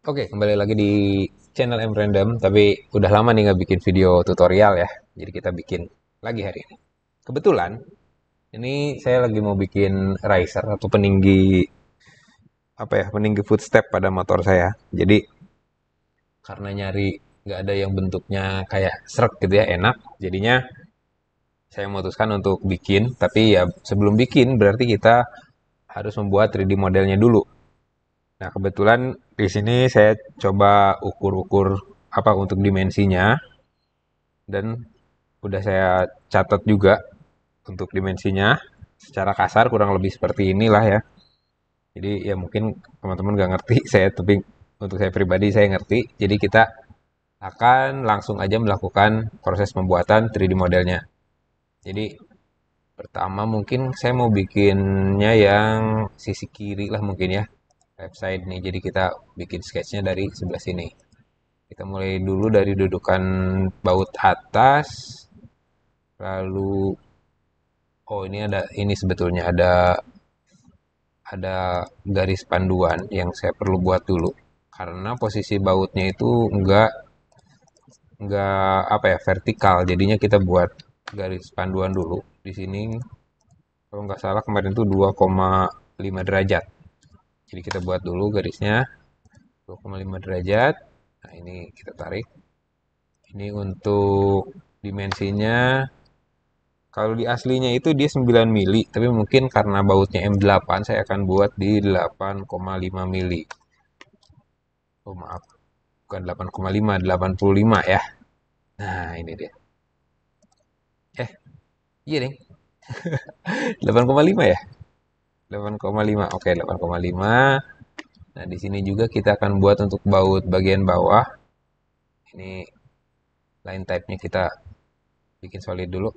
Oke, kembali lagi di channel M Random, tapi udah lama nih nggak bikin video tutorial ya. Jadi kita bikin lagi hari ini. Kebetulan, ini saya lagi mau bikin riser atau peninggi peninggi footstep pada motor saya. Jadi karena nyari nggak ada yang bentuknya kayak srek gitu ya, enak. Jadinya saya memutuskan untuk bikin, tapi ya sebelum bikin berarti kita harus membuat 3D modelnya dulu. Nah, kebetulan di sini saya coba ukur-ukur untuk dimensinya dan udah saya catat juga untuk dimensinya secara kasar kurang lebih seperti inilah ya. Jadi ya mungkin teman-teman nggak ngerti saya, tapi untuk saya pribadi saya ngerti. Jadi kita akan langsung aja melakukan proses pembuatan 3D modelnya. Jadi pertama mungkin saya mau bikinnya yang sisi kiri lah mungkin ya, left side nih. Jadi kita bikin sketchnya dari sebelah sini. Kita mulai dulu dari dudukan baut atas, lalu ini ini sebetulnya ada garis panduan yang saya perlu buat dulu karena posisi bautnya itu enggak vertikal, jadinya kita buat garis panduan dulu di sini. Kalau nggak salah kemarin tuh 2,5 derajat, jadi kita buat dulu garisnya 2,5 derajat. Nah, ini kita tarik. Ini untuk dimensinya, kalau di aslinya itu dia 9 mili, tapi mungkin karena bautnya M8 saya akan buat di 8,5 mili. Oh maaf, bukan 8,5, 85 ya. Nah, ini dia. Eh, iya deh. 8,5 ya? 8,5. Oke, 8,5. Nah, di sini juga kita akan buat untuk baut bagian bawah. Ini line type-nya kita bikin solid dulu.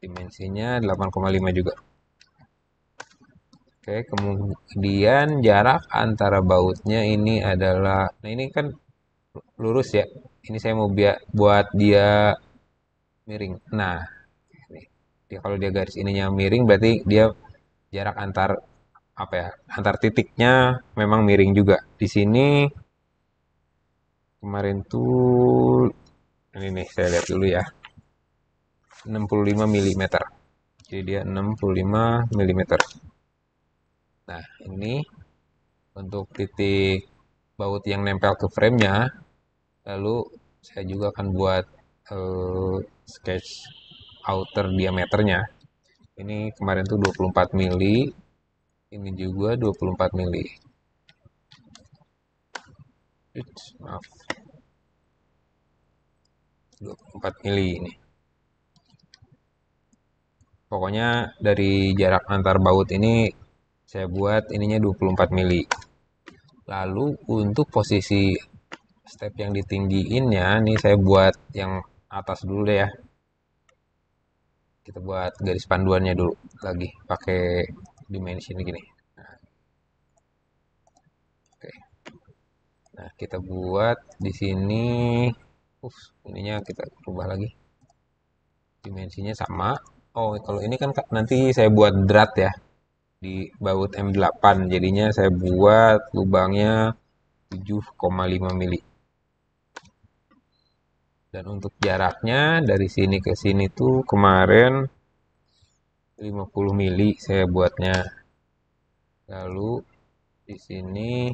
Dimensinya 8,5 juga. Oke, kemudian jarak antara bautnya ini adalah, nah ini kan lurus ya. Ini saya mau buat dia miring. Nah, ini. Kalau dia garis ininya miring berarti dia jarak antar antar titiknya memang miring juga. Di sini kemarin tuh ini nih saya lihat dulu ya. 65 mm. Jadi dia 65 mm. Nah, ini untuk titik baut yang nempel ke frame-nya. Lalu saya juga akan buat sketch outer diameternya. Ini kemarin tuh 24 mili, ini juga 24 mili. Maaf, 24 mili ini. Pokoknya dari jarak antar baut ini saya buat ininya 24 mili. Lalu untuk posisi step yang ditinggiinnya nih saya buat yang atas dulu deh ya. Kita buat garis panduannya dulu lagi pakai dimensi ini gini. Nah, oke. Nah, kita buat di sini. Ininya kita ubah lagi. Dimensinya sama. Oh, kalau ini kan nanti saya buat drat ya di baut M8. Jadinya saya buat lubangnya 7,5 mili. Dan untuk jaraknya dari sini ke sini tuh kemarin 50 mili saya buatnya. Lalu di sini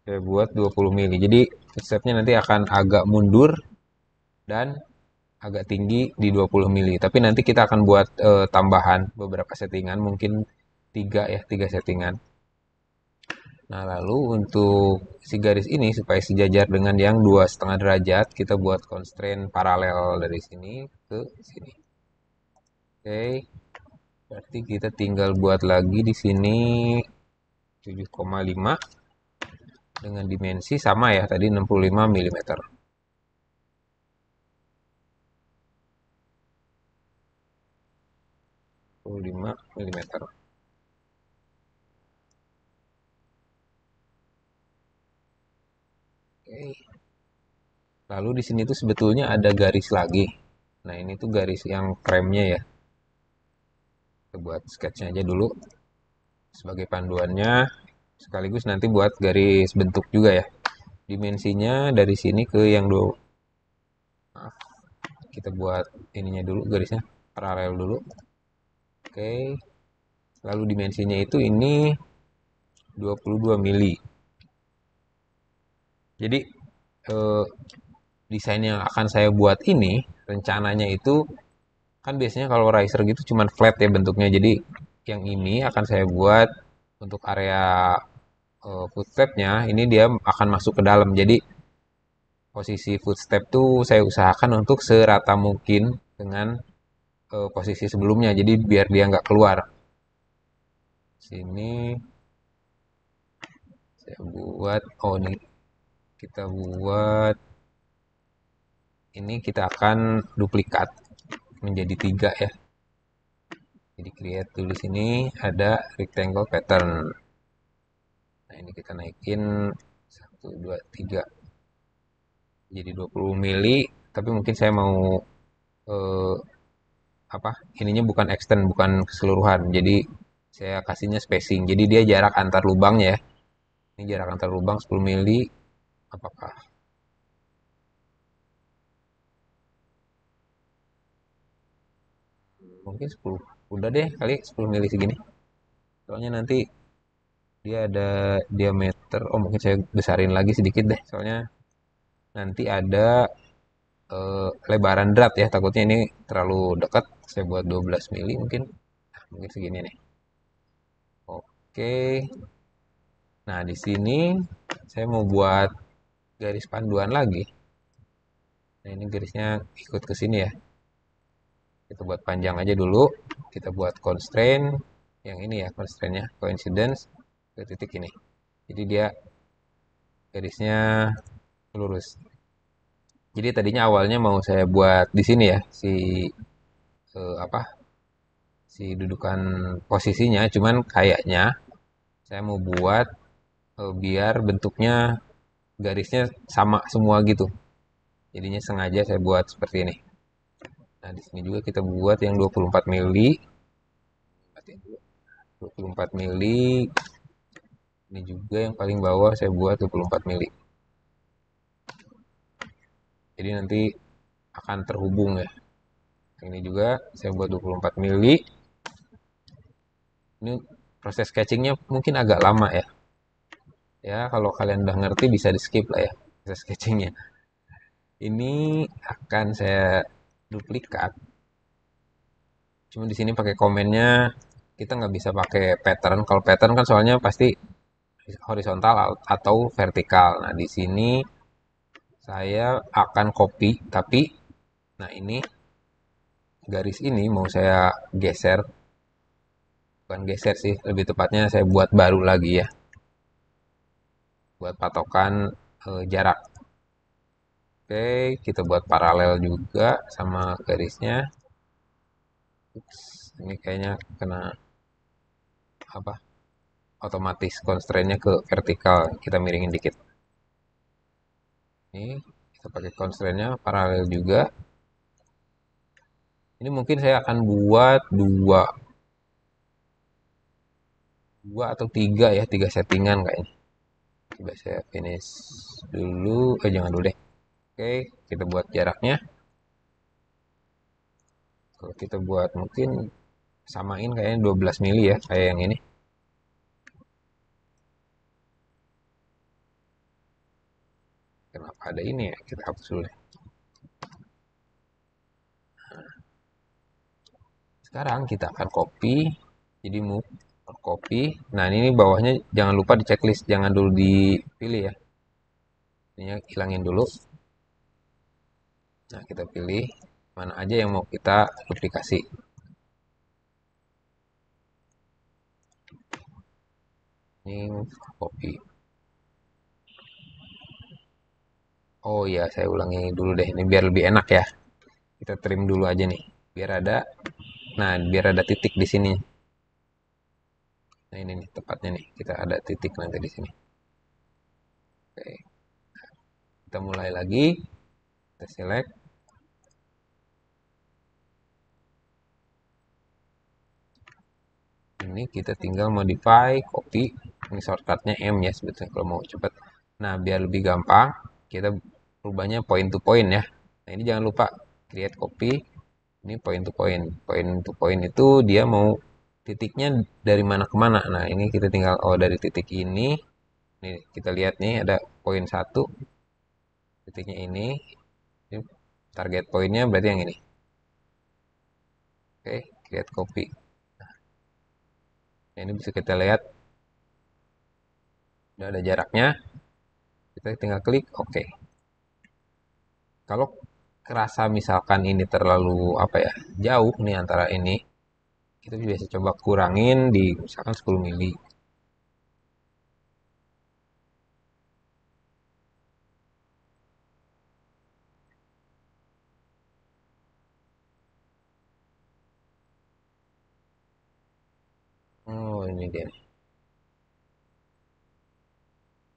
saya buat 20 mili. Jadi stepnya nanti akan agak mundur dan agak tinggi di 20 mili. Tapi nanti kita akan buat tambahan beberapa settingan, mungkin 3 settingan. Nah, lalu untuk si garis ini supaya sejajar dengan yang 2,5 derajat, kita buat constraint paralel dari sini ke sini. Oke, berarti kita tinggal buat lagi di sini 7,5 dengan dimensi sama ya, tadi 65 mm. 65 mm. Oke. Lalu di sini tuh sebetulnya ada garis lagi. Nah, ini tuh garis yang frame-nya ya. Kita buat sketch-nya aja dulu sebagai panduannya. sekaligus nanti buat garis bentuk juga ya. Dimensinya dari sini ke yang dua, maaf, kita buat ininya dulu, garisnya paralel dulu. Oke, lalu dimensinya itu ini 22 mili. Jadi eh, desain yang akan saya buat ini rencananya itu kan biasanya kalau riser gitu cuman flat ya bentuknya. Jadi yang ini akan saya buat untuk area footstepnya ini dia akan masuk ke dalam. Jadi posisi footstep tuh saya usahakan untuk serata mungkin dengan posisi sebelumnya. Jadi biar dia nggak keluar. Sini saya buat, oh ini kita buat, ini kita akan duplikat menjadi 3 ya. Jadi create dulu sini ada rectangle pattern. Nah ini kita naikin 1, 2, 3 jadi 20 mili. Tapi mungkin saya mau eh, apa? Ininya bukan extend, bukan keseluruhan. Jadi saya kasihnya spacing. Jadi dia jarak antar lubangnya ya. Ini jarak antar lubang 10 mili. Apakah mungkin 10? Udah deh kali 10 mili segini. Soalnya nanti dia ada diameter. Oh mungkin saya besarin lagi sedikit deh. Soalnya nanti ada lebaran drat ya. Takutnya ini terlalu dekat. Saya buat 12 mili mungkin. Nah, mungkin segini nih. Oke. Nah, di sini saya mau buat garis panduan lagi. Nah, ini garisnya ikut ke sini ya. Kita buat panjang aja dulu. Kita buat constraint yang ini ya, constraintnya coincidence ke titik ini. Jadi dia garisnya lurus. Jadi tadinya awalnya mau saya buat di sini ya, si apa? Si dudukan posisinya, cuman kayaknya saya mau buat biar bentuknya garisnya sama semua gitu. Jadinya sengaja saya buat seperti ini. Nah, di sini juga kita buat yang 24 mili. 24 mili. Ini juga yang paling bawah saya buat 24 mili. Jadi nanti akan terhubung ya. Ini juga saya buat 24 mili. Ini proses sketchingnya mungkin agak lama ya. Ya, kalau kalian udah ngerti bisa di skip lah ya proses sketchingnya. Ini akan saya duplikat. Cuma di sini pakai komennya kita nggak bisa pakai pattern. Kalau pattern kan soalnya pasti horizontal atau vertikal. Nah, di sini saya akan copy, tapi nah ini garis ini mau saya geser, bukan geser sih, lebih tepatnya saya buat baru lagi ya, buat patokan jarak. Oke, kita buat paralel juga sama garisnya. Ups, ini kayaknya kena apa? Otomatis constraint-nya ke vertikal. Kita miringin dikit. Ini kita pakai constraint-nya paralel juga. Ini mungkin saya akan buat dua atau tiga ya, tiga settingan kayaknya. Coba saya finish dulu. Jangan dulu deh. Oke, kita buat jaraknya. Kalau kita buat mungkin samain kayaknya 12 mili ya, kayak yang ini. Kenapa ada ini ya? Kita hapus dulu deh. Sekarang kita akan copy. Jadi move copy. Nah, ini bawahnya jangan lupa di checklist, jangan dulu dipilih ya. Ini hilangin dulu. Nah, kita pilih mana aja yang mau kita duplikasi. Ini copy. Oh iya, saya ulangi dulu deh. Ini biar lebih enak ya. Kita trim dulu aja nih. Biar ada, nah biar ada titik di sini. Nah ini nih tepatnya nih. Kita ada titik nanti di sini. Oke, kita mulai lagi. Kita select. Ini kita tinggal modify, copy. Ini shortcutnya M ya sebetulnya kalau mau cepat. Nah, biar lebih gampang, kita rubahnya point to point ya. Nah, ini jangan lupa create copy. Ini point to point. Point to point itu dia mau titiknya dari mana ke mana. Nah, ini kita tinggal, oh dari titik ini. Nih, kita lihat nih ada poin satu. Titiknya ini. Ini target poinnya berarti yang ini. Oke, create copy. Nah, ini bisa kita lihat. Udah ada jaraknya. Kita tinggal klik oke. Kalau kerasa misalkan ini terlalu apa ya, jauh nih antara ini, kita biasa coba kurangin di misalkan 10 mili. Oh, ini dia nih.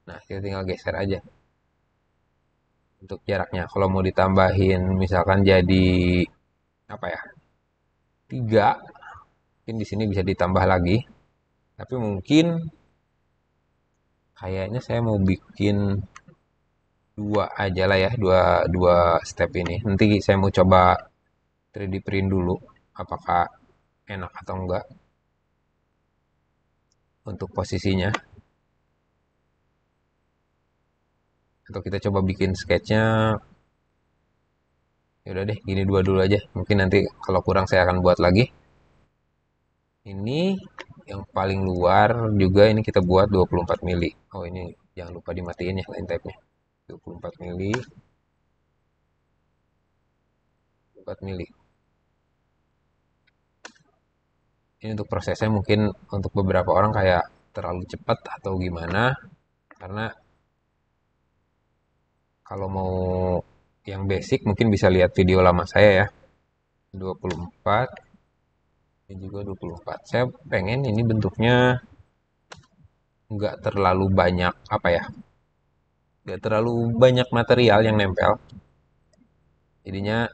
Nah, kita tinggal geser aja untuk jaraknya. Kalau mau ditambahin misalkan jadi apa ya, 3, mungkin di sini bisa ditambah lagi. Tapi mungkin kayaknya saya mau bikin 2 aja lah ya, dua dua step ini. Nanti saya mau coba 3D print dulu, apakah enak atau enggak untuk posisinya. Atau kita coba bikin sketchnya. Ya udah deh, gini dua dulu aja. Mungkin nanti kalau kurang saya akan buat lagi. Ini yang paling luar juga ini kita buat 24 mili. Oh, ini jangan lupa dimatiin ya line type-nya. 24 mili, 4 mili. Ini untuk prosesnya mungkin untuk beberapa orang kayak terlalu cepat atau gimana. Karena kalau mau yang basic mungkin bisa lihat video lama saya ya. 24, ini juga 24. Saya pengen ini bentuknya nggak terlalu banyak apa ya, nggak terlalu banyak material yang nempel. Jadinya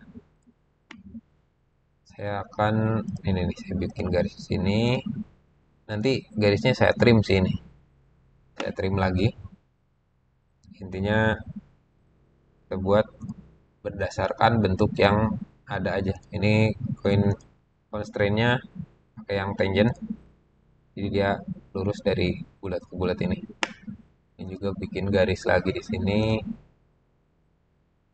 saya akan ini nih, saya bikin garis di sini. Nanti garisnya saya trim sih ini. Saya trim lagi. Intinya kita buat berdasarkan bentuk yang ada aja. Ini koin constraint-nya pakai yang tangent. Jadi dia lurus dari bulat ke bulat ini. Ini juga bikin garis lagi di sini.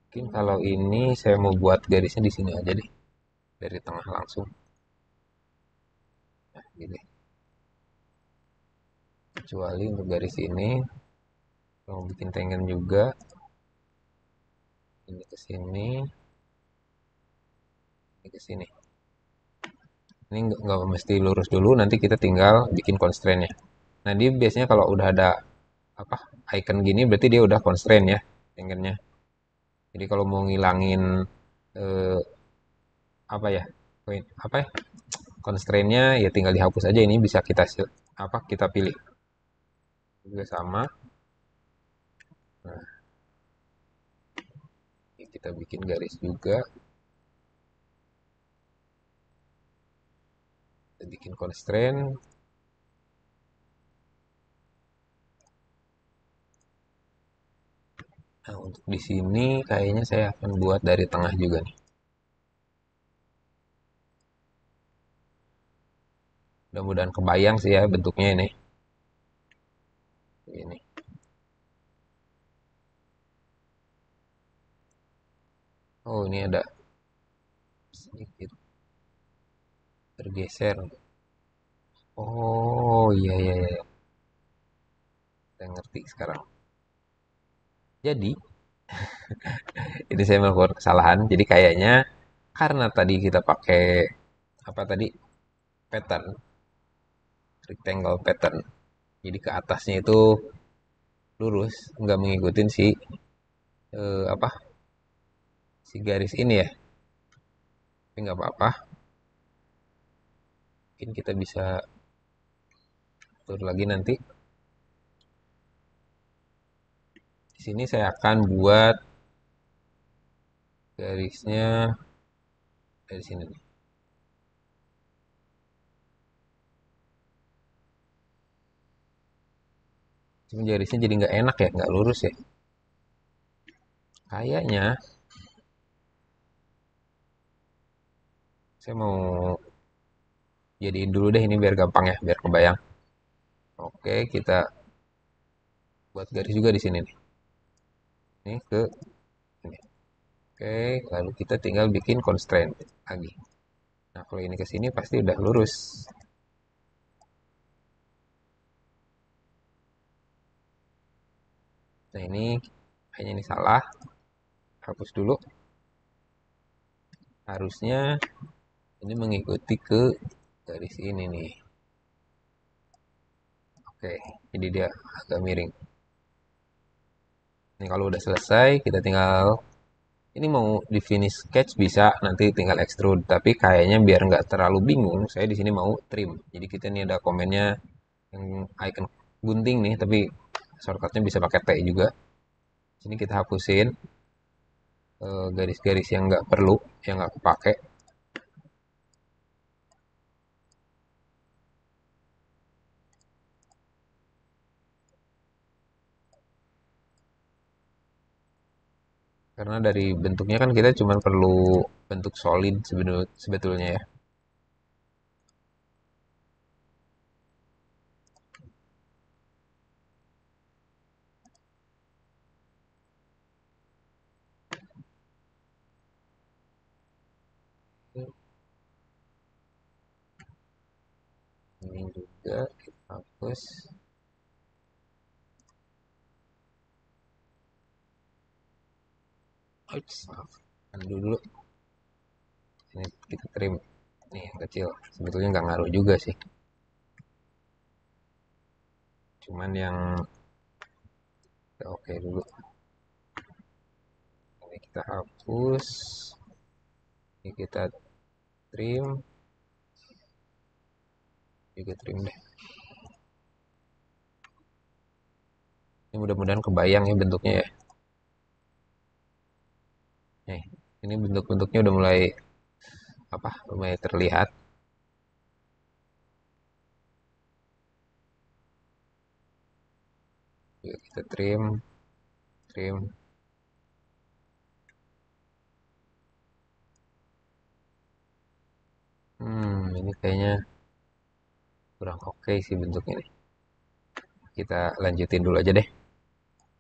Mungkin kalau ini saya mau buat garisnya di sini aja deh, dari tengah langsung. Nah, gini. Kecuali untuk garis ini, mau bikin tangent juga. Ini ke sini, ini ke sini. Ini nggak mesti lurus dulu, nanti kita tinggal bikin constraint-nya. Nah, dia biasanya kalau udah ada apa icon gini berarti dia udah constraint ya tangentnya. Jadi kalau mau ngilangin eh, apa ya, apa ya, constraint-nya ya tinggal dihapus aja. Ini bisa kita apa kita pilih juga sama. Nah, kita bikin garis juga, kita bikin constraint. Nah, untuk di sini kayaknya saya akan buat dari tengah juga nih. Mudah-mudahan kebayang sih ya bentuknya ini. Ini. Oh, ini ada sedikit tergeser. Oh, iya iya iya. Saya ngerti sekarang. Jadi, ini saya melakukan kesalahan. Jadi kayaknya karena tadi kita pakai apa tadi, pattern, rectangle pattern. Jadi ke atasnya itu lurus, nggak mengikuti si apa si garis ini ya. Tapi nggak apa-apa. Mungkin kita bisa atur lagi nanti. Di sini saya akan buat garisnya dari sini nih. Cuma garisnya jadi nggak enak ya, nggak lurus ya. Kayaknya saya mau jadiin dulu deh ini biar gampang ya, biar kebayang. Oke, kita buat garis juga di sini nih. Ini ke ini. Oke, lalu kita tinggal bikin constraint lagi. Nah, kalau ini ke sini pasti udah lurus. Nah, ini kayaknya ini salah. Hapus dulu. Harusnya ini mengikuti ke garis ini nih. Oke, jadi dia agak miring. Ini kalau udah selesai, kita tinggal ini mau di finish sketch bisa, nanti tinggal extrude. Tapi kayaknya biar nggak terlalu bingung, saya di sini mau trim. Jadi kita ini ada komennya yang icon gunting nih, tapi shortcutnya bisa pakai T juga. Sini kita hapusin garis-garis yang nggak perlu, yang nggak kepake. Karena dari bentuknya kan kita cuma perlu bentuk solid sebetulnya ya. Ini juga kita hapus. Oops, maaf. Undo dulu. Ini kita trim. Nih yang kecil. Sebetulnya nggak ngaruh juga sih. Cuman yang oke dulu. Ini kita hapus. Ini kita trim. Juga trim deh. Ini mudah-mudahan kebayang ya bentuknya ya. Nih, ini bentuk-bentuknya udah mulai apa? Mulai terlihat. Juga kita trim, trim. Ini kayaknya kurang oke sih bentuknya nih. Kita lanjutin dulu aja deh.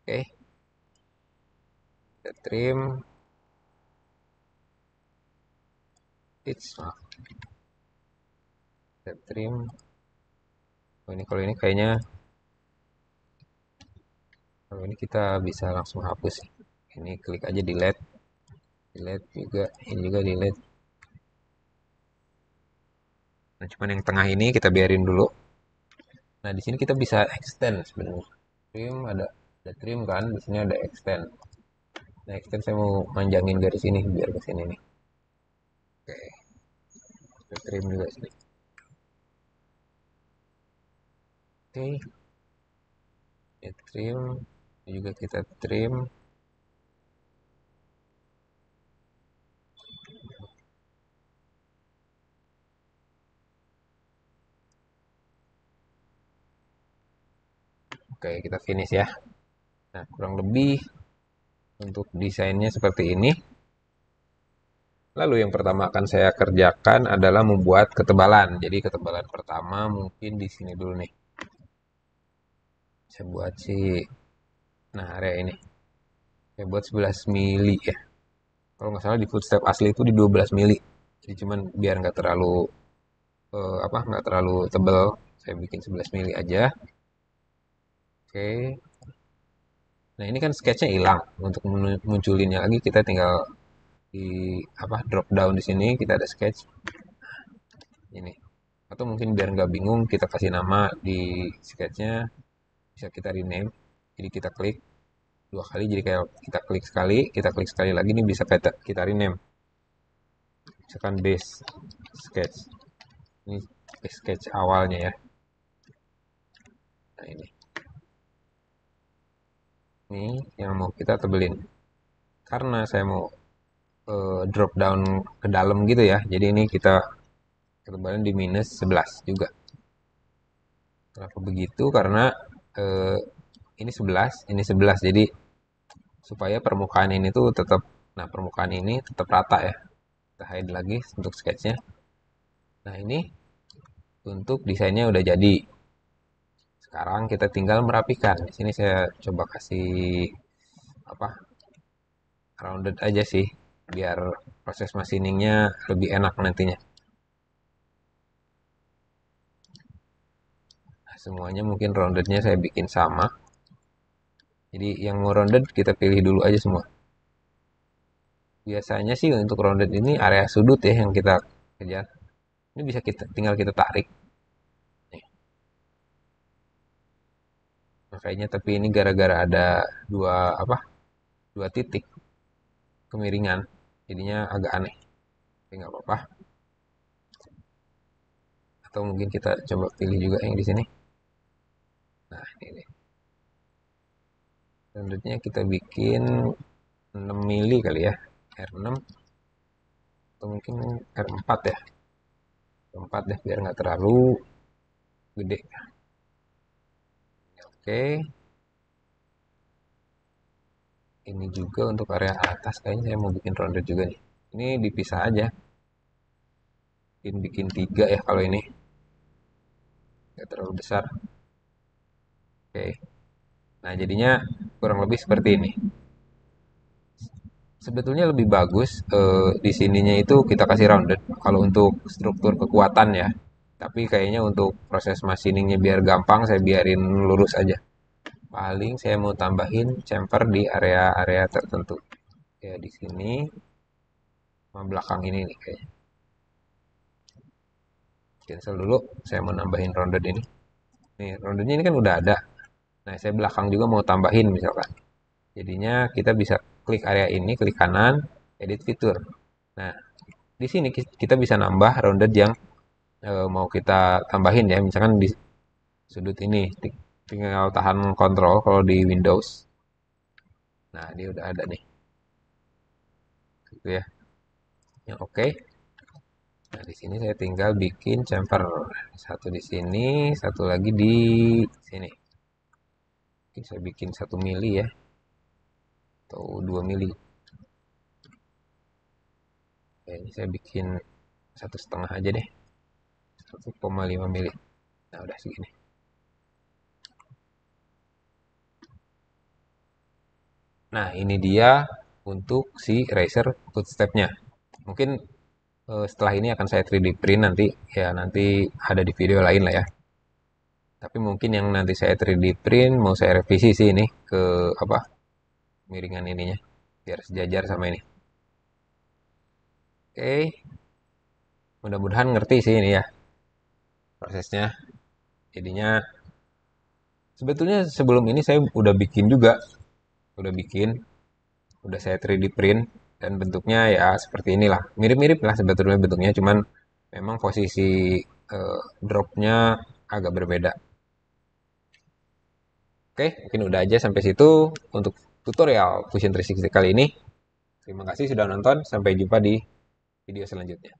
Oke, kita trim. Kita trim. Oh, ini kalau ini kayaknya kalau ini kita bisa langsung hapus. Ini klik aja delete, delete juga, ini juga delete. Nah, cuman yang tengah ini kita biarin dulu. Nah, di sini kita bisa extend sebenarnya. Trim ada trim kan, di sini ada extend. Nah, extend saya mau manjangin garis ini biar ke sini nih. Oke, kita trim juga sini. Oke, kita trim, juga kita trim. Oke, kita finish ya. Nah, kurang lebih untuk desainnya seperti ini. Lalu yang pertama akan saya kerjakan adalah membuat ketebalan. Jadi ketebalan pertama mungkin di sini dulu nih. Saya buat nah area ini. Saya buat 11 mili ya. Kalau nggak salah di footstep asli itu di 12 mili. Jadi cuman biar nggak terlalu nggak terlalu tebel, saya bikin 11 mili aja. Oke. Nah ini kan sketchnya hilang. Untuk munculinnya lagi kita tinggal di drop down di sini kita ada sketch ini. Atau mungkin biar nggak bingung kita kasih nama di sketchnya, bisa kita rename. Jadi kita klik dua kali, jadi kayak kita klik sekali lagi nih bisa kita rename. Misalkan base sketch. Ini base sketch awalnya ya. Nah ini. Ini yang mau kita tebelin. Karena saya mau drop down ke dalam gitu ya. Jadi ini kita ketebalan di minus 11 juga. Kenapa begitu? Karena ini 11, ini 11. Jadi supaya permukaan ini tuh tetap, nah permukaan ini tetap rata ya. Kita hide lagi untuk sketchnya. Nah ini untuk desainnya udah jadi. Sekarang kita tinggal merapikan. Di sini saya coba kasih apa, rounded aja sih, biar proses machiningnya lebih enak nantinya. Nah, semuanya mungkin roundednya saya bikin sama. Jadi yang mau rounded kita pilih dulu aja semua. Biasanya sih untuk rounded ini area sudut ya yang kita kejar. Ini bisa kita tinggal kita tarik. Nih. Makanya tapi ini gara-gara ada dua apa? Dua titik kemiringan. Jadinya agak aneh. Tapi nggak apa-apa. Atau mungkin kita coba pilih juga yang di sini. Nah, ini. Roundednya kita bikin 6 mili kali ya. R6 atau mungkin R4 ya. R4 deh biar nggak terlalu gede. Oke. Ini juga untuk area atas kayaknya saya mau bikin ronde juga nih. Ini dipisah aja. Bikin 3 ya kalau ini. Nggak terlalu besar. Oke. Nah jadinya kurang lebih seperti ini. Sebetulnya lebih bagus di sininya itu kita kasih rounded kalau untuk struktur kekuatan ya. Tapi kayaknya untuk proses machiningnya biar gampang saya biarin lurus aja. Paling saya mau tambahin chamfer di area-area tertentu. Ya di sini sama belakang ini nih kayaknya. Cancel dulu, saya mau nambahin rounded ini. Nih, roundednya ini kan udah ada. Nah, saya belakang juga mau tambahin misalkan. Jadinya kita bisa klik area ini, klik kanan, edit fitur. Nah, di sini kita bisa nambah rounded yang mau kita tambahin ya. Misalkan di sudut ini, tinggal tahan kontrol kalau di Windows. Nah, dia udah ada nih. Gitu ya. Yang oke. Nah, di sini saya tinggal bikin chamfer. Satu di sini, satu lagi di sini. Oke, saya bikin 1 mili ya. Atau 2 mili. Oke, ini saya bikin 1,5 aja deh. 1,5 mili. Nah, udah segini. Nah, ini dia untuk si Razer footstep-nya. Mungkin setelah ini akan saya 3D print nanti. Ya, nanti ada di video lain lah ya. Tapi mungkin yang nanti saya 3D print mau saya revisi sih ini ke apa? Miringan ininya biar sejajar sama ini. Oke, mudah-mudahan ngerti sih ini ya prosesnya. Jadinya sebetulnya sebelum ini saya udah bikin juga, udah bikin, udah saya 3D print dan bentuknya ya seperti inilah. Mirip-mirip lah sebetulnya bentuknya, cuman memang posisi dropnya agak berbeda. Oke, mungkin udah aja sampai situ untuk tutorial Fusion 360 kali ini. Terima kasih sudah nonton, sampai jumpa di video selanjutnya.